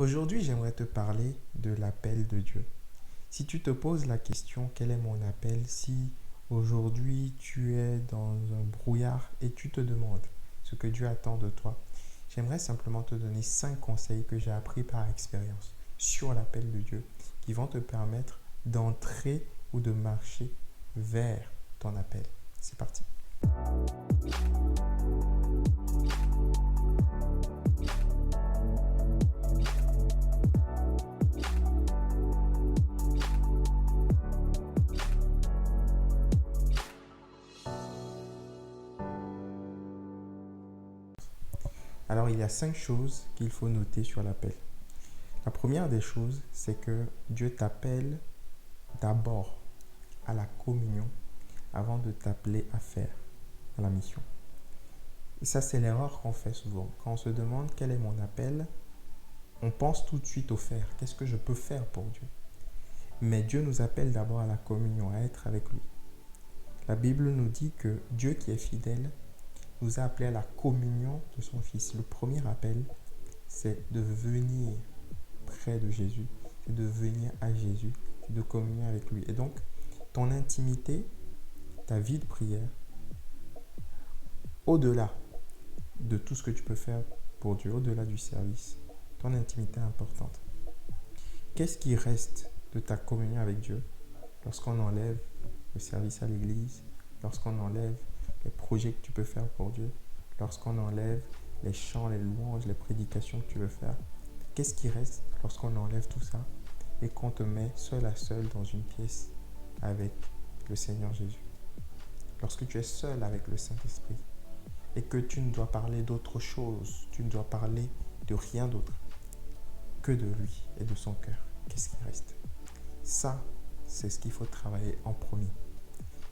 Aujourd'hui, j'aimerais te parler de l'appel de Dieu. Si tu te poses la question, quel est mon appel? Si aujourd'hui tu es dans un brouillard et tu te demandes ce que Dieu attend de toi, j'aimerais simplement te donner 5 conseils que j'ai appris par expérience sur l'appel de Dieu qui vont te permettre d'entrer ou de marcher vers ton appel. C'est parti. Alors, il y a 5 choses qu'il faut noter sur l'appel. La première des choses, c'est que Dieu t'appelle d'abord à la communion avant de t'appeler à faire la mission. Et ça, c'est l'erreur qu'on fait souvent. Quand on se demande quel est mon appel, on pense tout de suite au faire. Qu'est-ce que je peux faire pour Dieu? Mais Dieu nous appelle d'abord à la communion, à être avec lui. La Bible nous dit que Dieu qui est fidèle nous a appelés à la communion de son Fils. Le premier appel, c'est de venir près de Jésus, c'est de venir à Jésus, c'est de communier avec lui. Et donc, ton intimité, ta vie de prière, au-delà de tout ce que tu peux faire pour Dieu, au-delà du service, ton intimité est importante. Qu'est-ce qui reste de ta communion avec Dieu lorsqu'on enlève le service à l'église, lorsqu'on enlève les projets que tu peux faire pour Dieu, lorsqu'on enlève les chants, les louanges, les prédications que tu veux faire? Qu'est-ce qui reste lorsqu'on enlève tout ça et qu'on te met seul à seul dans une pièce avec le Seigneur Jésus? Lorsque tu es seul avec le Saint-Esprit et que tu ne dois parler d'autre chose, tu ne dois parler de rien d'autre que de lui et de son cœur, qu'est-ce qui reste? Ça, c'est ce qu'il faut travailler en premier.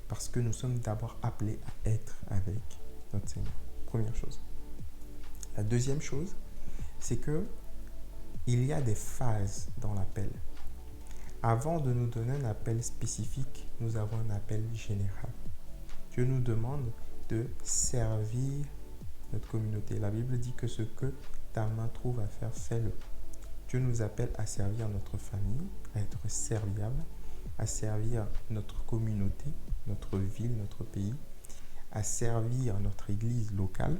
Parce que nous sommes d'abord appelés à être avec notre Seigneur. Première chose. La deuxième chose, c'est que il y a des phases dans l'appel. Avant de nous donner un appel spécifique, nous avons un appel général. Dieu nous demande de servir notre communauté. La Bible dit que ce que ta main trouve à faire, fais-le. Dieu nous appelle à servir notre famille, à être serviable, à servir notre communauté, notre ville, notre pays, à servir notre église locale.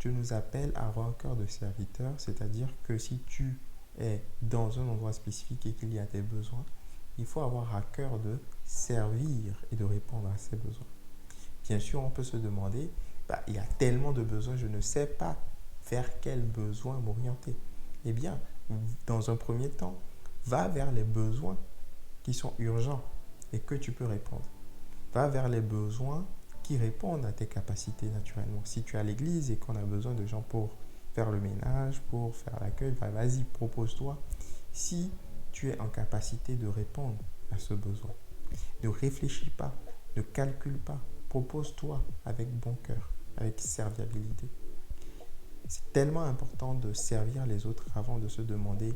Dieu nous appelle à avoir un cœur de serviteur, c'est-à-dire que si tu es dans un endroit spécifique et qu'il y a des besoins, il faut avoir à cœur de servir et de répondre à ces besoins. Bien sûr, on peut se demander, il y a tellement de besoins, je ne sais pas vers quel besoin m'orienter. Eh bien, dans un premier temps, va vers les besoins qui sont urgents et que tu peux répondre. Va vers les besoins qui répondent à tes capacités naturellement. Si tu es à l'église et qu'on a besoin de gens pour faire le ménage, pour faire l'accueil, vas-y, propose-toi. Si tu es en capacité de répondre à ce besoin, ne réfléchis pas, ne calcule pas, propose-toi avec bon cœur, avec serviabilité. C'est tellement important de servir les autres avant de se demander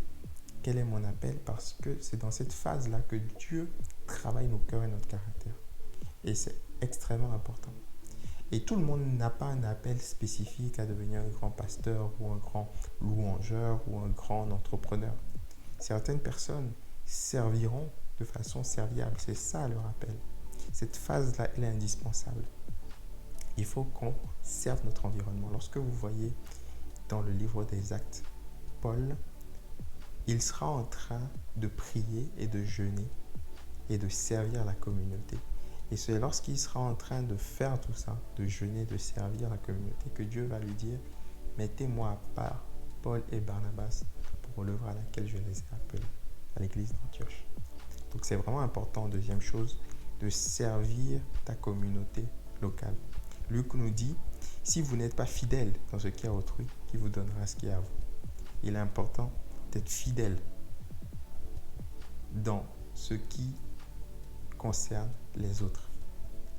quel est mon appel, parce que c'est dans cette phase-là que Dieu travaille nos cœurs et notre caractère. Et c'est extrêmement important. Et tout le monde n'a pas un appel spécifique à devenir un grand pasteur ou un grand louangeur ou un grand entrepreneur. Certaines personnes serviront de façon serviable. C'est ça leur appel. Cette phase-là, elle est indispensable. Il faut qu'on serve notre environnement. Lorsque vous voyez dans le livre des Actes, Paul, il sera en train de prier et de jeûner et de servir la communauté. Et c'est lorsqu'il sera en train de faire tout ça, de jeûner, de servir la communauté, que Dieu va lui dire, mettez-moi à part Paul et Barnabas pour l'œuvre à laquelle je les ai appelés, à l'église d'Antioche. Donc c'est vraiment important, deuxième chose, de servir ta communauté locale. Luc nous dit, si vous n'êtes pas fidèle dans ce qui est à autrui, qui vous donnera ce qui est à vous? Il est important d'être fidèle dans ce qui concerne les autres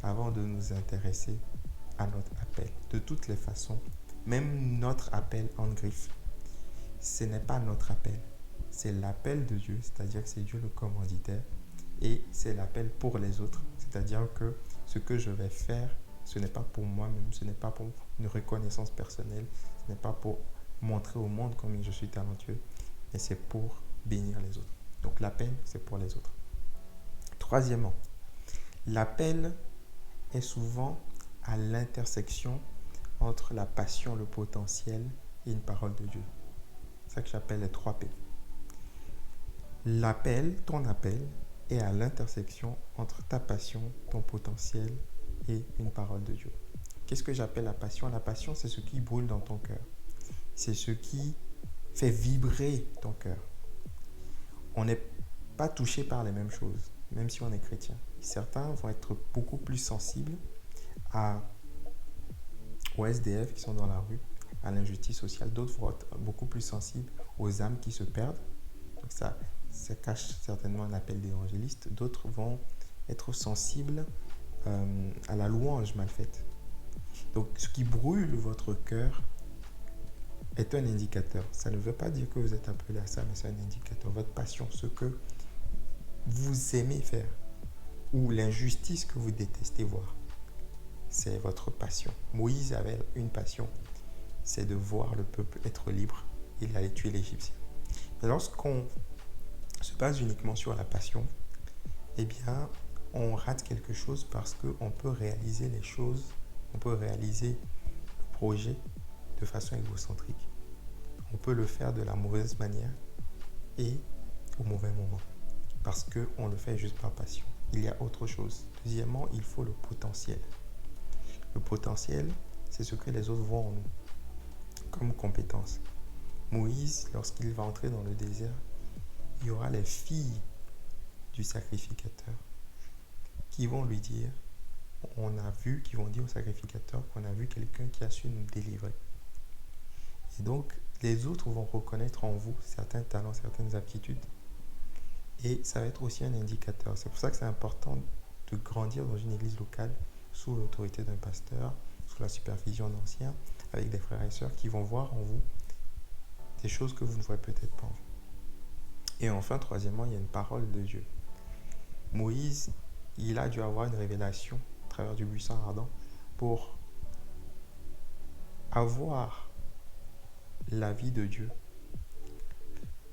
avant de nous intéresser à notre appel. De toutes les façons, même notre appel en griffe, ce n'est pas notre appel, c'est l'appel de Dieu, c'est-à-dire que c'est Dieu le commanditaire, et c'est l'appel pour les autres, c'est-à-dire que ce que je vais faire, ce n'est pas pour moi-même, ce n'est pas pour une reconnaissance personnelle, ce n'est pas pour montrer au monde combien je suis talentueux, mais c'est pour bénir les autres. Donc l'appel, c'est pour les autres. Troisièmement, l'appel est souvent à l'intersection entre la passion, le potentiel et une parole de Dieu. C'est ça que j'appelle les 3 P. L'appel, ton appel, est à l'intersection entre ta passion, ton potentiel et une parole de Dieu. Qu'est-ce que j'appelle la passion? La passion, c'est ce qui brûle dans ton cœur. C'est ce qui fait vibrer ton cœur. On n'est pas touché par les mêmes choses, même si on est chrétien. Certains vont être beaucoup plus sensibles aux SDF qui sont dans la rue, à l'injustice sociale. D'autres vont être beaucoup plus sensibles aux âmes qui se perdent. Donc ça cache certainement un appel d'évangéliste. D'autres vont être sensibles à la louange mal faite. Donc ce qui brûle votre cœur est un indicateur. Ça ne veut pas dire que vous êtes appelé à ça, mais c'est un indicateur. Votre passion, ce que vous aimez faire, ou l'injustice que vous détestez voir, c'est votre passion. Moïse avait une passion, c'est de voir le peuple être libre. Il allait tuer l'Égyptien. Mais lorsqu'on se base uniquement sur la passion, eh bien, on rate quelque chose parce qu'on peut réaliser les choses, on peut réaliser le projet de façon égocentrique. On peut le faire de la mauvaise manière et au mauvais moment parce qu'on le fait juste par passion. Il y a autre chose. Deuxièmement, il faut le potentiel. Le potentiel, c'est ce que les autres voient en nous comme compétence. Moïse, lorsqu'il va entrer dans le désert, il y aura les filles du sacrificateur qui vont lui dire, qui vont dire au sacrificateur qu'on a vu quelqu'un qui a su nous délivrer. Et donc, les autres vont reconnaître en vous certains talents, certaines aptitudes. Et ça va être aussi un indicateur. C'est pour ça que c'est important de grandir dans une église locale sous l'autorité d'un pasteur, sous la supervision d'anciens, avec des frères et sœurs qui vont voir en vous des choses que vous ne voyez peut-être pas en vous. Et enfin, troisièmement, il y a une parole de Dieu. Moïse, il a dû avoir une révélation à travers du buisson ardent pour avoir l'avis de Dieu,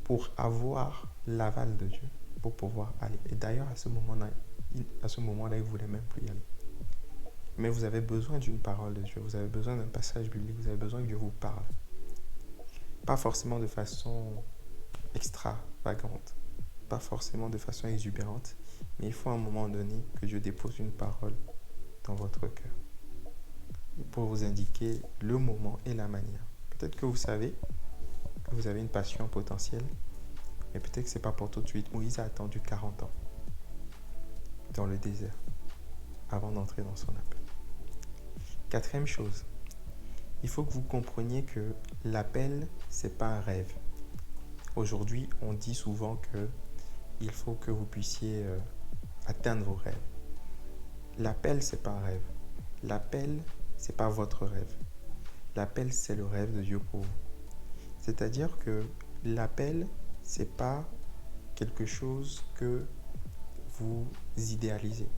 pour avoir l'aval de Dieu, pour pouvoir aller. Et d'ailleurs, à ce moment-là, il ne voulait même plus y aller. Mais vous avez besoin d'une parole de Dieu, vous avez besoin d'un passage biblique, vous avez besoin que Dieu vous parle. Pas forcément de façon extravagante, pas forcément de façon exubérante, mais il faut à un moment donné que Dieu dépose une parole dans votre cœur pour vous indiquer le moment et la manière. Peut-être que vous savez que vous avez une passion potentielle, mais peut-être que ce n'est pas pour tout de suite. Moïse a attendu 40 ans dans le désert avant d'entrer dans son appel. Quatrième chose, il faut que vous compreniez que l'appel, ce n'est pas un rêve. Aujourd'hui, on dit souvent qu'il faut que vous puissiez atteindre vos rêves. L'appel, ce n'est pas un rêve. L'appel, ce n'est pas votre rêve. L'appel, c'est le rêve de Dieu pour vous. C'est-à-dire que l'appel, ce n'est pas quelque chose que vous idéalisez.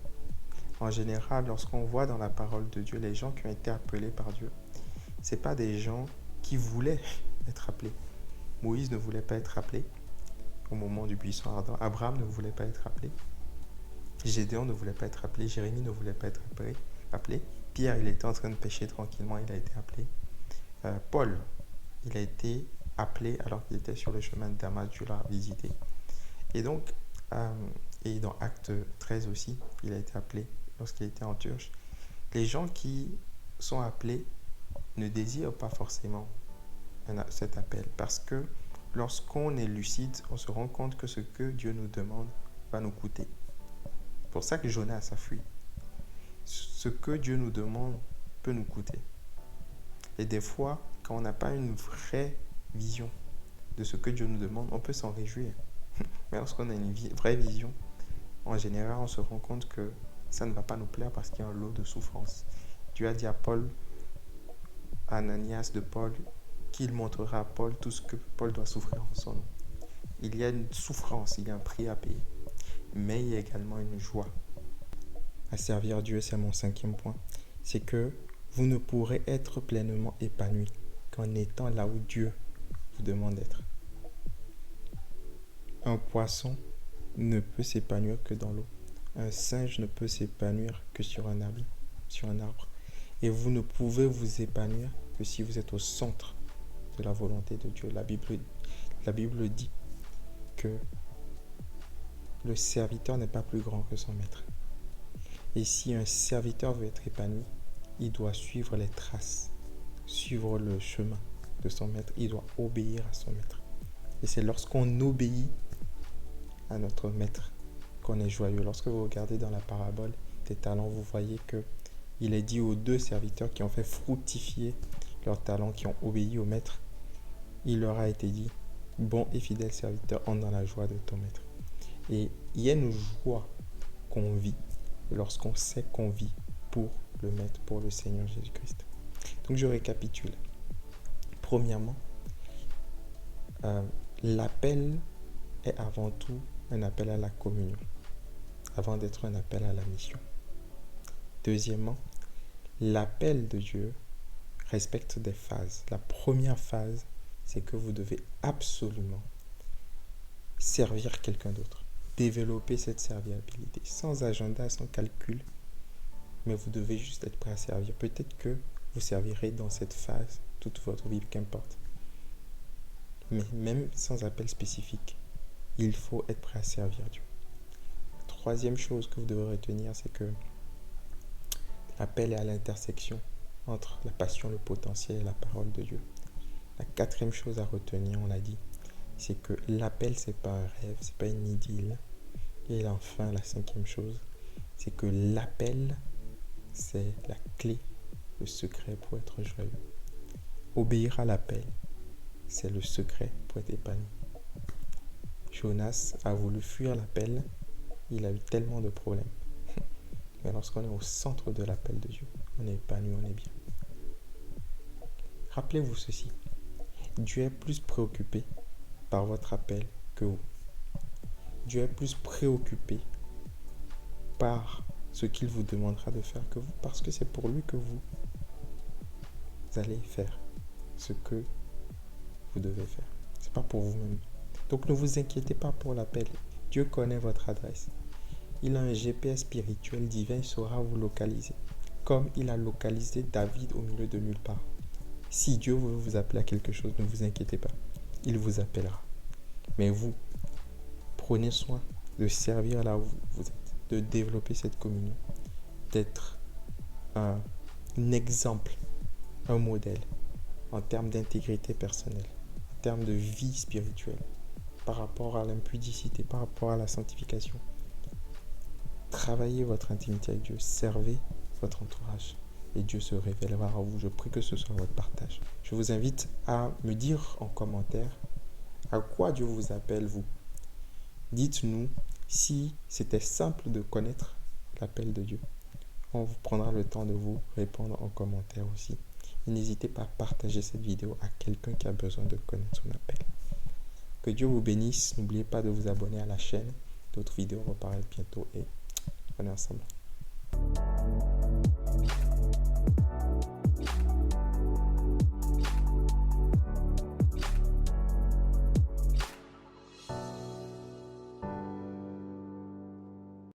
En général, lorsqu'on voit dans la parole de Dieu les gens qui ont été appelés par Dieu, ce n'est pas des gens qui voulaient être appelés. Moïse ne voulait pas être appelé au moment du buisson ardent. Abraham ne voulait pas être appelé. Gédéon ne voulait pas être appelé. Jérémie ne voulait pas être appelé. Pierre, il était en train de pêcher tranquillement, il a été appelé. Paul, il a été appelé alors qu'il était sur le chemin de Damas, Dieu l'a visité. Et donc, et dans Acte 13 aussi, il a été appelé lorsqu'il était en Turche. Les gens qui sont appelés ne désirent pas forcément cet appel parce que lorsqu'on est lucide, on se rend compte que ce que Dieu nous demande va nous coûter. C'est pour ça que Jonas a fui. Ce que Dieu nous demande peut nous coûter. Et des fois, quand on n'a pas une vraie vision de ce que Dieu nous demande, on peut s'en réjouir. Mais lorsqu'on a une vraie vision, en général, on se rend compte que ça ne va pas nous plaire parce qu'il y a un lot de souffrance. Dieu a dit à Ananias de Paul, qu'il montrera à Paul tout ce que Paul doit souffrir en son nom. Il y a une souffrance, il y a un prix à payer. Mais il y a également une joie. À servir Dieu, c'est mon 5e point. C'est que vous ne pourrez être pleinement épanoui qu'en étant là où Dieu vous demande d'être. Un poisson ne peut s'épanouir que dans l'eau. Un singe ne peut s'épanouir que sur un arbre. Et vous ne pouvez vous épanouir que si vous êtes au centre de la volonté de Dieu. La Bible dit que le serviteur n'est pas plus grand que son maître. Et si un serviteur veut être épanoui, il doit suivre les traces, suivre le chemin de son maître. Il doit obéir à son maître. Et c'est lorsqu'on obéit à notre maître qu'on est joyeux. Lorsque vous regardez dans la parabole des talents, vous voyez que il est dit aux 2 serviteurs qui ont fait fructifier leurs talents, qui ont obéi au maître, il leur a été dit, bon et fidèle serviteur, entre dans la joie de ton maître. Et il y a une joie qu'on vit lorsqu'on sait qu'on vit pour le maître, pour le Seigneur Jésus-Christ. Donc je récapitule. Premièrement, l'appel est avant tout un appel à la communion, avant d'être un appel à la mission. Deuxièmement, l'appel de Dieu respecte des phases. La première phase, c'est que vous devez absolument servir quelqu'un d'autre. Développer cette serviabilité, sans agenda, sans calcul, mais vous devez juste être prêt à servir. Peut-être que vous servirez dans cette phase toute votre vie, qu'importe. Mais même sans appel spécifique, il faut être prêt à servir Dieu. Troisième chose que vous devez retenir, c'est que l'appel est à l'intersection entre la passion, le potentiel et la parole de Dieu. La quatrième chose à retenir, on l'a dit, c'est que l'appel, c'est pas un rêve, c'est pas une idylle. Et enfin, la cinquième chose, c'est que l'appel, c'est la clé, le secret pour être joyeux. Obéir à l'appel, c'est le secret pour être épanoui. Jonas a voulu fuir l'appel, il a eu tellement de problèmes. Mais lorsqu'on est au centre de l'appel de Dieu, on est épanoui, on est bien. Rappelez-vous ceci, Dieu est plus préoccupé par votre appel que vous. Dieu est plus préoccupé par ce qu'il vous demandera de faire que vous, parce que c'est pour lui que vous allez faire ce que vous devez faire. C'est pas pour vous-même. Donc ne vous inquiétez pas pour l'appel. Dieu connaît votre adresse. Il a un GPS spirituel divin, il saura vous localiser. Comme il a localisé David au milieu de nulle part. Si Dieu veut vous appeler à quelque chose, ne vous inquiétez pas. Il vous appellera. Mais vous, prenez soin de servir là où vous êtes, de développer cette communion, d'être un exemple, un modèle en termes d'intégrité personnelle, en termes de vie spirituelle, par rapport à l'impudicité, par rapport à la sanctification. Travaillez votre intimité avec Dieu, servez votre entourage et Dieu se révélera à vous. Je prie que ce soit votre partage. Je vous invite à me dire en commentaire à quoi Dieu vous appelle, vous. Dites-nous si c'était simple de connaître l'appel de Dieu. On vous prendra le temps de vous répondre en commentaire aussi. Et n'hésitez pas à partager cette vidéo à quelqu'un qui a besoin de connaître son appel. Que Dieu vous bénisse. N'oubliez pas de vous abonner à la chaîne. D'autres vidéos vont apparaître bientôt et on est ensemble.